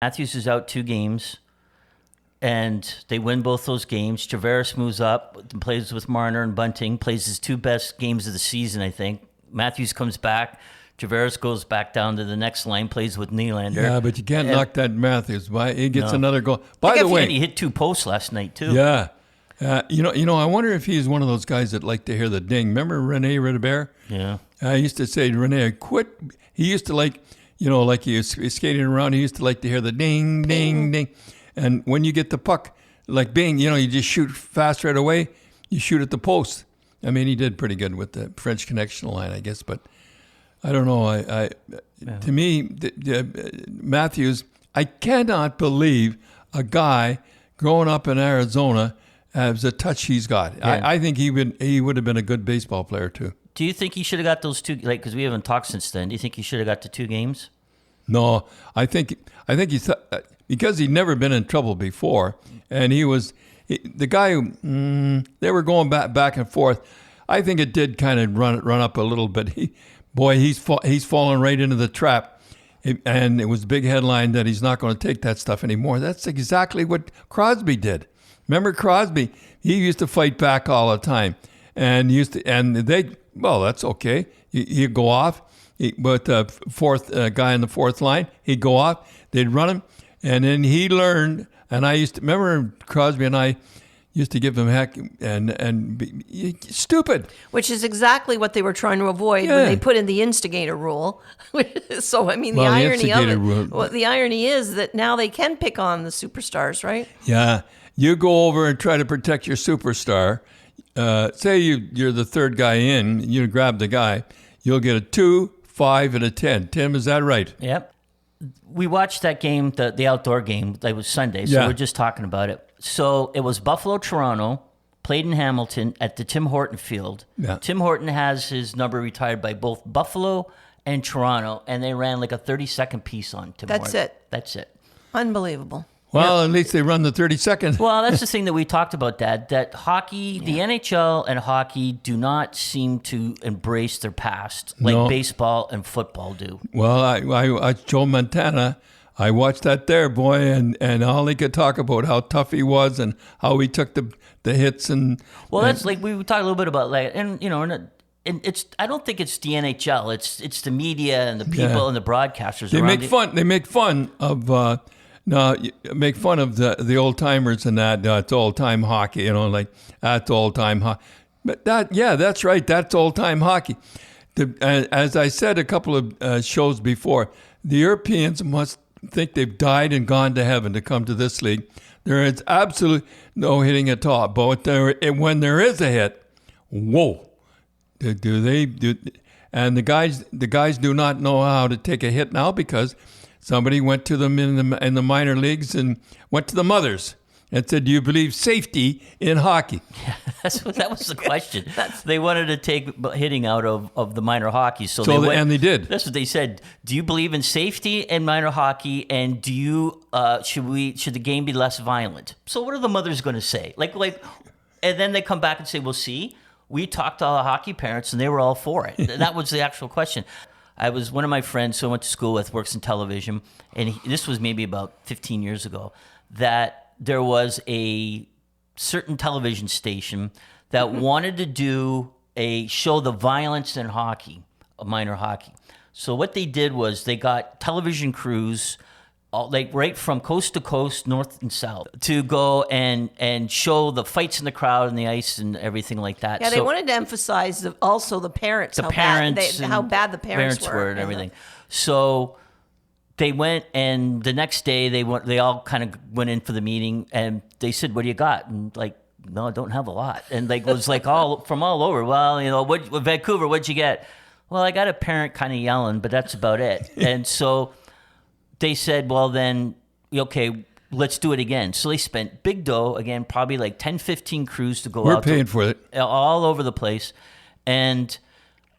Matthews is out 2 games, and they win both those games. Tavares moves up, plays with Marner and Bunting, plays his 2 best games of the season, I think. Matthews comes back. Tavares goes back down to the next line, plays with Nylander. Yeah, but you can't knock that Matthews. He gets another goal. By the way, he hit 2 posts last night too. Yeah. I wonder if he's one of those guys that like to hear the ding. Remember Rene Redebert? Yeah. I used to say, Rene, quit. He used to like he was skating around, he used to like to hear the ding, ding, ding. And when you get the puck, like Bing, you just shoot fast right away. You shoot at the post. I mean, he did pretty good with the French Connection line, I guess. But I don't know. To me, Matthews, I cannot believe a guy growing up in Arizona has the touch he's got. Yeah. I think he would have been a good baseball player too. Do you think he should have got those 2? Because we haven't talked since then. Do you think he should have got the 2 games? No, I think he because he'd never been in trouble before, and the guy who they were going back and forth. I think it did kind of run up a little bit. He's fallen right into the trap, and it was a big headline that he's not going to take that stuff anymore. That's exactly what Crosby did. Remember Crosby? He used to fight back all the time, and that's okay. He'd go off, but the fourth guy in the fourth line, he'd go off. They'd run him, and then he learned. And I used to remember Crosby and I used to give him heck and be stupid. Which is exactly what they were trying to avoid when they put in the instigator rule. So, I mean, the irony is that now they can pick on the superstars, right? Yeah. You go over and try to protect your superstar. Say you're the third guy in, you grab the guy, you'll get a 2, 5, and a 10. Tim, is that right? Yep. We watched that game, the outdoor game. It was Sunday, so we're just talking about it. So it was Buffalo-Toronto, played in Hamilton at the Tim Horton Field. Yeah. Tim Horton has his number retired by both Buffalo and Toronto, and they ran like a 30-second piece on Tim Horton. That's it. Unbelievable. Well, at least they run the 30 seconds. Well, that's the thing that we talked about, Dad, that hockey, the NHL and hockey do not seem to embrace their past like baseball and football do. Well, I Joe Montana, I watched that there, boy, and all he could talk about how tough he was and how he took the hits and... Well, that's like, we talked a little bit about, like, and it's, I don't think it's the NHL, it's the media and the people and the broadcasters They make fun of... No, make fun of the old timers and that. It's old time hockey, like that's old time hockey. But that's right. That's old time hockey. As I said a couple of shows before, the Europeans must think they've died and gone to heaven to come to this league. There is absolutely no hitting at all. But when there is a hit, whoa, do they do? And the guys do not know how to take a hit now because somebody went to them in the minor leagues and went to the mothers and said, "Do you believe safety in hockey?" Yeah, that was the question. They wanted to take hitting out of the minor hockey, and they did. That's what they said. Do you believe in safety in minor hockey? And do you should the game be less violent? So what are the mothers going to say? Like, and then they come back and say, "Well, see, we talked to all the hockey parents, and they were all for it." That was the actual question. One of my friends who I went to school with works in television, and this was maybe about 15 years ago, that there was a certain television station that wanted to show the violence in hockey, minor hockey. So what they did was they got television crews, right from coast to coast, north and south, to go and show the fights in the crowd and the ice and everything like that. Yeah, they wanted to emphasize also the parents, how bad the parents were and everything. So they went, and the next day they all kind of went in for the meeting, and they said, "What do you got?" And like, "No, I don't have a lot." And it was like from all over. Well, Vancouver, what'd you get? Well, I got a parent kind of yelling, but that's about it. And so they said, well, then, okay, let's do it again. So they spent big dough, again, probably like 10, 15 crews to go out. We're paying for it. All over the place. And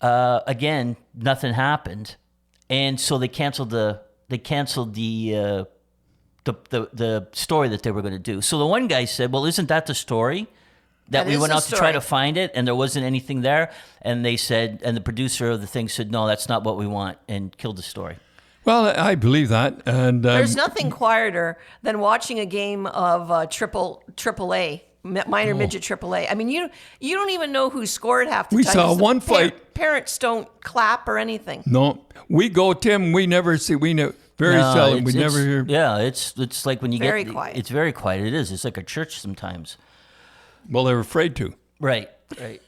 again, nothing happened. And so they canceled the story that they were going to do. So the one guy said, well, isn't that the story? That we went out to try to find it, and there wasn't anything there. And they said, and the producer of the thing said, no, that's not what we want, and killed the story. Well, I believe that, and There's nothing quieter than watching a game of triple A, minor midget triple A. I mean, you don't even know who scored half the time. We saw one fight. Parents don't clap or anything. No, we go, Tim. We never see. Very seldom. We never hear. Yeah, it's like when you Very get quiet. It's very quiet. It is. It's like a church sometimes. Well, they're afraid to. Right.